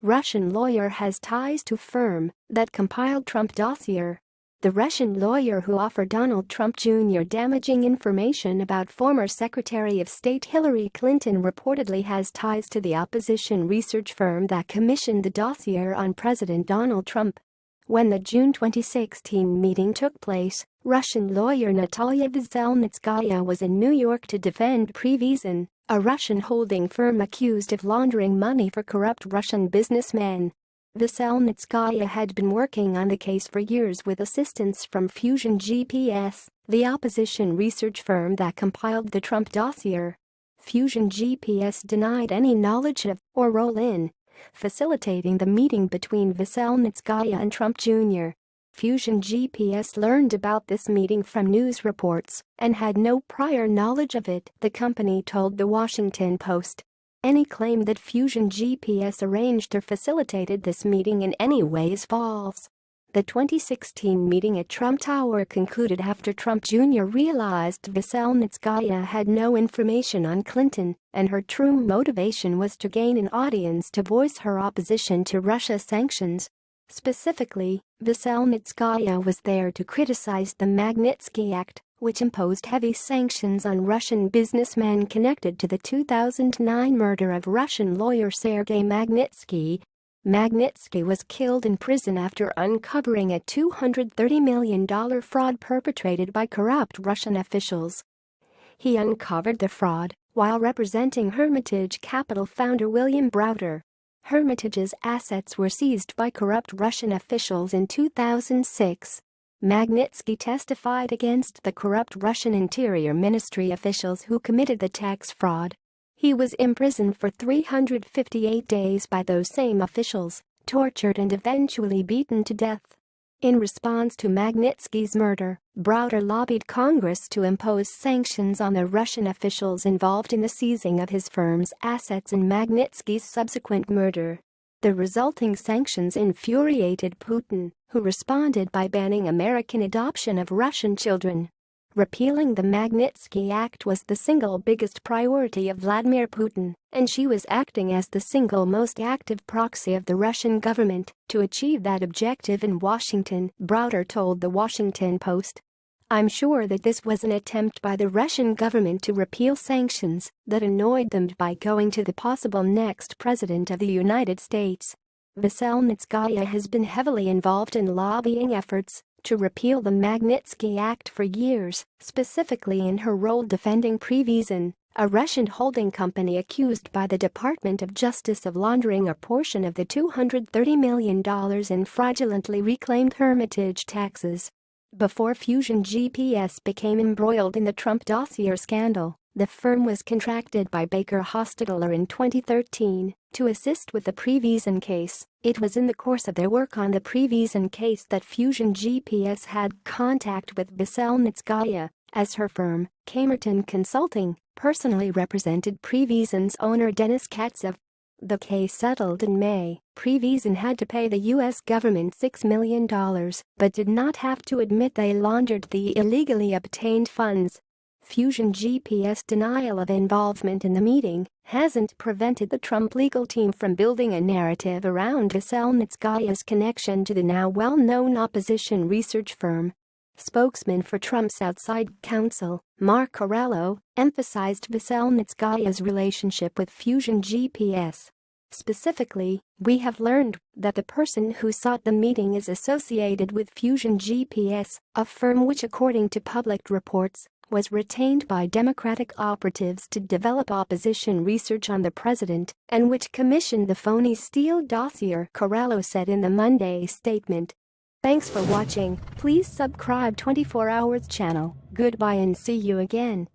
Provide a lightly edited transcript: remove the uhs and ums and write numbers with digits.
Russian lawyer has ties to firm that compiled Trump dossier. The Russian lawyer who offered Donald Trump Jr. damaging information about former Secretary of State Hillary Clinton reportedly has ties to the opposition research firm that commissioned the dossier on President Donald Trump. When the June 2016 meeting took place, Russian lawyer Natalia Veselnitskaya was in New York to defend Prevision, a Russian holding firm accused of laundering money for corrupt Russian businessmen. Veselnitskaya had been working on the case for years with assistance from Fusion GPS, the opposition research firm that compiled the Trump dossier. Fusion GPS denied any knowledge of or role in facilitating the meeting between Veselnitskaya and Trump Jr. Fusion GPS learned about this meeting from news reports and had no prior knowledge of it, the company told The Washington Post. Any claim that Fusion GPS arranged or facilitated this meeting in any way is false. The 2016 meeting at Trump Tower concluded after Trump Jr. realized Veselnitskaya had no information on Clinton, and her true motivation was to gain an audience to voice her opposition to Russia sanctions. Specifically, Veselnitskaya was there to criticize the Magnitsky Act, which imposed heavy sanctions on Russian businessmen connected to the 2009 murder of Russian lawyer Sergei Magnitsky. Magnitsky was killed in prison after uncovering a $230 million fraud perpetrated by corrupt Russian officials. He uncovered the fraud while representing Hermitage Capital founder William Browder. Hermitage's assets were seized by corrupt Russian officials in 2006. Magnitsky testified against the corrupt Russian Interior Ministry officials who committed the tax fraud. He was imprisoned for 358 days by those same officials, tortured and eventually beaten to death. In response to Magnitsky's murder, Browder lobbied Congress to impose sanctions on the Russian officials involved in the seizing of his firm's assets and Magnitsky's subsequent murder. The resulting sanctions infuriated Putin, who responded by banning American adoption of Russian children. Repealing the Magnitsky Act was the single biggest priority of Vladimir Putin, and she was acting as the single most active proxy of the Russian government to achieve that objective in Washington, Browder told The Washington Post. I'm sure that this was an attempt by the Russian government to repeal sanctions that annoyed them by going to the possible next president of the United States. Veselnitskaya has been heavily involved in lobbying efforts to repeal the Magnitsky Act for years, specifically in her role defending Prevision, a Russian holding company accused by the Department of Justice of laundering a portion of the $230 million in fraudulently reclaimed Hermitage taxes. Before Fusion GPS became embroiled in the Trump dossier scandal, the firm was contracted by Baker Hostetler in 2013 to assist with the Prevision case. It was in the course of their work on the Prevision case that Fusion GPS had contact with Veselnitskaya, as her firm, Camerton Consulting, personally represented Prevision's owner Denis Katsev. The case settled in May. Prevision had to pay the U.S. government $6 million, but did not have to admit they laundered the illegally obtained funds. Fusion GPS denial of involvement in the meeting hasn't prevented the Trump legal team from building a narrative around Veselnitskaya's connection to the now well-known opposition research firm. Spokesman for Trump's outside counsel, Mark Corallo, emphasized Veselnitskaya's relationship with Fusion GPS. Specifically, we have learned that the person who sought the meeting is associated with Fusion GPS, a firm which, according to public reports, was retained by Democratic operatives to develop opposition research on the president and which commissioned the phony Steele dossier, Corallo said in the Monday statement. Thanks for watching. Please subscribe 24 Hours channel. Goodbye and see you again.